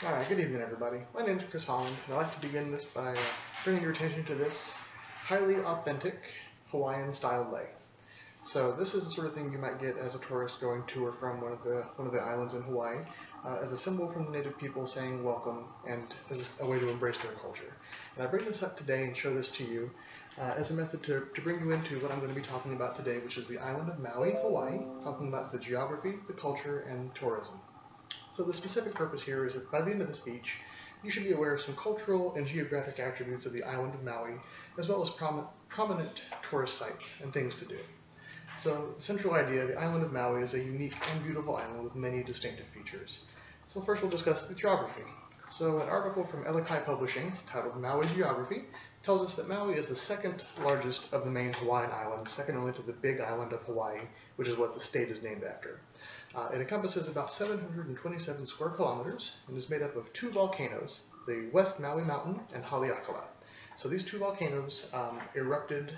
Alright, good evening everybody. My name is Chris Holland, and I'd like to begin this by bringing your attention to this highly authentic Hawaiian style lei. So this is the sort of thing you might get as a tourist going to or from one of the islands in Hawaii, as a symbol from the native people saying welcome and as a way to embrace their culture. And I bring this up today and show this to you as a method to bring you into what I'm going to be talking about today, which is the island of Maui, Hawaii, talking about the geography, the culture, and tourism. So the specific purpose here is that by the end of the speech, you should be aware of some cultural and geographic attributes of the island of Maui, as well as prominent tourist sites and things to do. So the central idea, the island of Maui is a unique and beautiful island with many distinctive features. So first we'll discuss the geography. So an article from Elikai Publishing, titled Maui Geography, tells us that Maui is the second largest of the main Hawaiian islands, second only to the Big Island of Hawaii, which is what the state is named after. It encompasses about 727 square kilometers and is made up of two volcanoes, the West Maui Mountain and Haleakala. So these two volcanoes erupted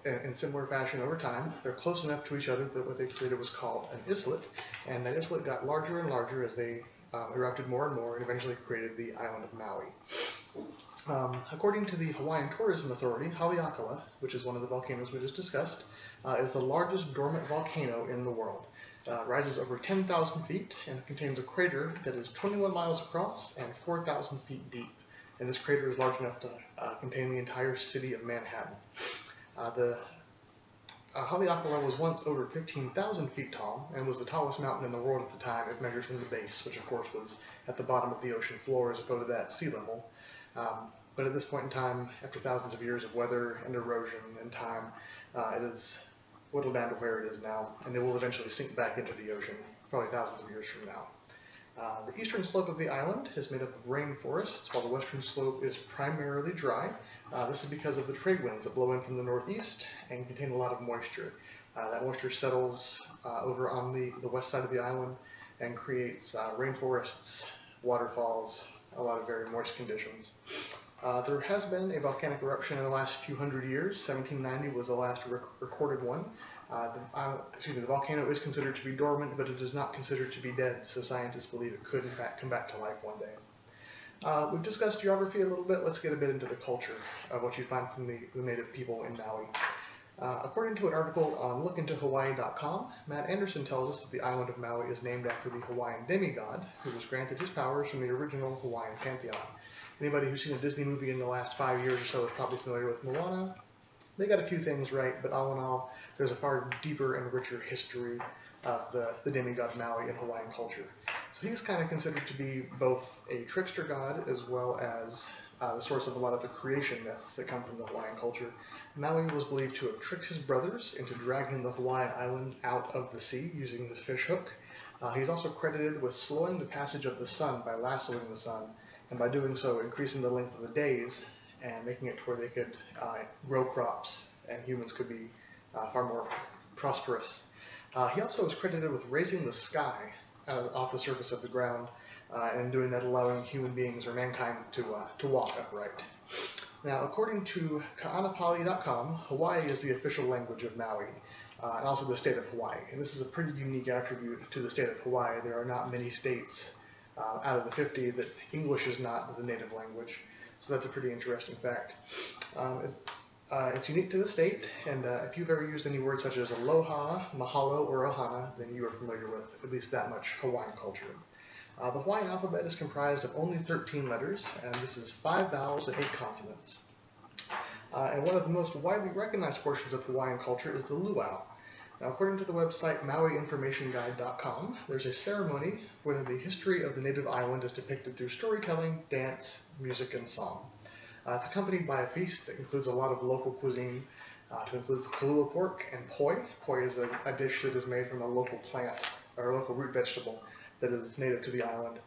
in similar fashion over time. They're close enough to each other that what they created was called an islet, and that islet got larger and larger as they erupted more and more and eventually created the island of Maui. According to the Hawaiian Tourism Authority, Haleakala, which is one of the volcanoes we just discussed, is the largest dormant volcano in the world. Rises over 10,000 feet and contains a crater that is 21 miles across and 4,000 feet deep. And this crater is large enough to contain the entire city of Manhattan. Haleakala was once over 15,000 feet tall and was the tallest mountain in the world at the time if measured from the base, which of course was at the bottom of the ocean floor as opposed to that sea level. But at this point in time, after thousands of years of weather and erosion and time, it is whittled down to where it is now, and it will eventually sink back into the ocean, probably thousands of years from now. The eastern slope of the island is made up of rainforests, while the western slope is primarily dry. This is because of the trade winds that blow in from the northeast and contain a lot of moisture. That moisture settles over on the west side of the island and creates rainforests, waterfalls, a lot of very moist conditions. There has been a volcanic eruption in the last few hundred years. 1790 was the last recorded one. The volcano is considered to be dormant, but it is not considered to be dead, so scientists believe it could in fact come back to life one day. We've discussed geography a little bit. Let's get a bit into the culture of what you find from the native people in Maui. According to an article on lookintohawaii.com, Matt Anderson tells us that the island of Maui is named after the Hawaiian demigod, who was granted his powers from the original Hawaiian pantheon. Anybody who's seen a Disney movie in the last 5 years or so is probably familiar with Moana. They got a few things right, but all in all, there's a far deeper and richer history of the demigod Maui in Hawaiian culture. So he's kind of considered to be both a trickster god as well as the source of a lot of the creation myths that come from the Hawaiian culture. Maui was believed to have tricked his brothers into dragging the Hawaiian island out of the sea using this fish hook. He's also credited with slowing the passage of the sun by lassoing the sun, and by doing so increasing the length of the days and making it to where they could grow crops and humans could be far more prosperous. He also is credited with raising the sky off the surface of the ground, and doing that allowing human beings or mankind to walk upright. Now, according to Ka'anapali.com, Hawaii is the official language of Maui, and also the state of Hawaii. And this is a pretty unique attribute to the state of Hawaii. There are not many states out of the 50 that English is not the native language. So that's a pretty interesting fact. It's unique to the state, and if you've ever used any words such as aloha, mahalo, or ohana, then you are familiar with at least that much Hawaiian culture. The Hawaiian alphabet is comprised of only 13 letters, and this is 5 vowels and 8 consonants. And one of the most widely recognized portions of Hawaiian culture is the luau. Now, according to the website MauiInformationGuide.com, there's a ceremony where the history of the native island is depicted through storytelling, dance, music, and song. It's accompanied by a feast that includes a lot of local cuisine, to include kalua pork and poi. Poi is a dish that is made from a local plant, or a local root vegetable, that is native to the island.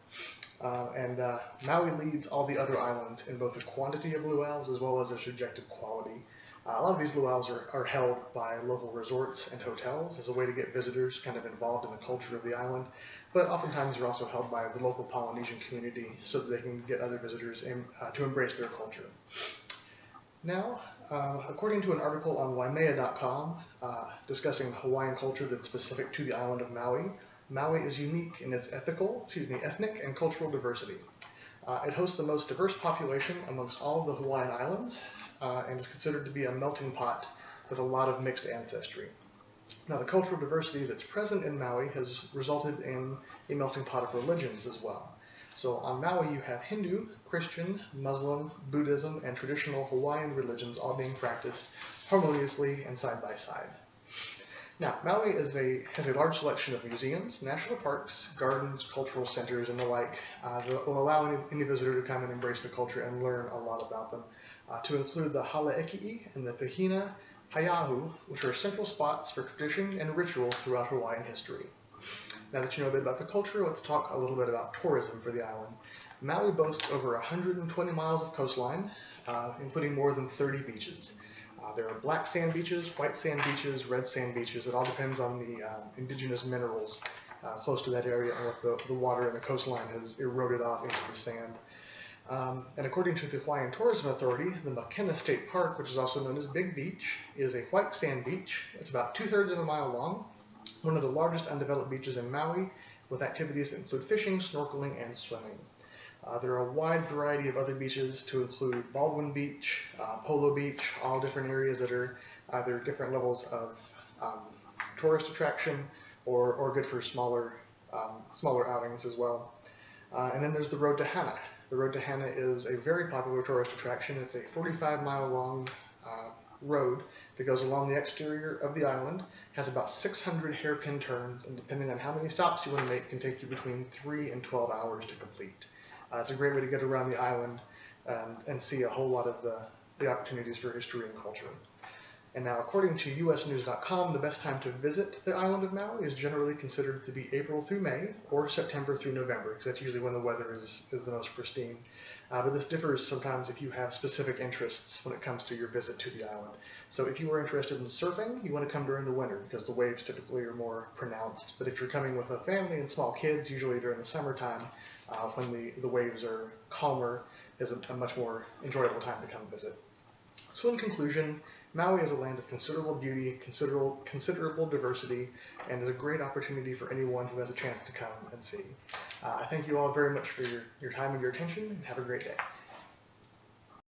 Maui leads all the other islands in both the quantity of luau's as well as their subjective quality. A lot of these luau's are held by local resorts and hotels as a way to get visitors kind of involved in the culture of the island, but oftentimes they're also held by the local Polynesian community so that they can get other visitors to embrace their culture. Now, according to an article on Waimea.com discussing Hawaiian culture that's specific to the island of Maui, Maui is unique in its ethnic and cultural diversity. It hosts the most diverse population amongst all of the Hawaiian Islands and is considered to be a melting pot with a lot of mixed ancestry. Now, the cultural diversity that's present in Maui has resulted in a melting pot of religions as well. So on Maui, you have Hindu, Christian, Muslim, Buddhism, and traditional Hawaiian religions all being practiced harmoniously and side by side. Now, Maui has a large selection of museums, national parks, gardens, cultural centers, and the like that will allow any visitor to come and embrace the culture and learn a lot about them, to include the Halaeki'i and the Pahina Haiahu, which are central spots for tradition and ritual throughout Hawaiian history. Now that you know a bit about the culture, let's talk a little bit about tourism for the island. Maui boasts over 120 miles of coastline, including more than 30 beaches. There are black sand beaches, white sand beaches, red sand beaches. It all depends on the indigenous minerals close to that area and what the water in the coastline has eroded off into the sand. And according to the Hawaiian Tourism Authority, the Makena State Park, which is also known as Big Beach, is a white sand beach. It's about 2/3 of a mile long, one of the largest undeveloped beaches in Maui, with activities that include fishing, snorkeling, and swimming. There are a wide variety of other beaches to include Baldwin Beach, Polo Beach, all different areas that are either different levels of tourist attraction or good for smaller outings as well. And then there's the Road to Hana. The Road to Hana is a very popular tourist attraction. It's a 45-mile long road that goes along the exterior of the island, has about 600 hairpin turns, and depending on how many stops you want to make, can take you between 3 and 12 hours to complete. It's a great way to get around the island and see a whole lot of the opportunities for history and culture. And now, according to usnews.com, the best time to visit the island of Maui is generally considered to be April through May or September through November, because that's usually when the weather is the most pristine. But this differs sometimes if you have specific interests when it comes to your visit to the island. So if you are interested in surfing, you want to come during the winter because the waves typically are more pronounced. But if you're coming with a family and small kids, usually during the summertime, when the waves are calmer, is a much more enjoyable time to come visit. So in conclusion, Maui is a land of considerable beauty, considerable diversity, and is a great opportunity for anyone who has a chance to come and see. I thank you all very much for your time and your attention, and have a great day.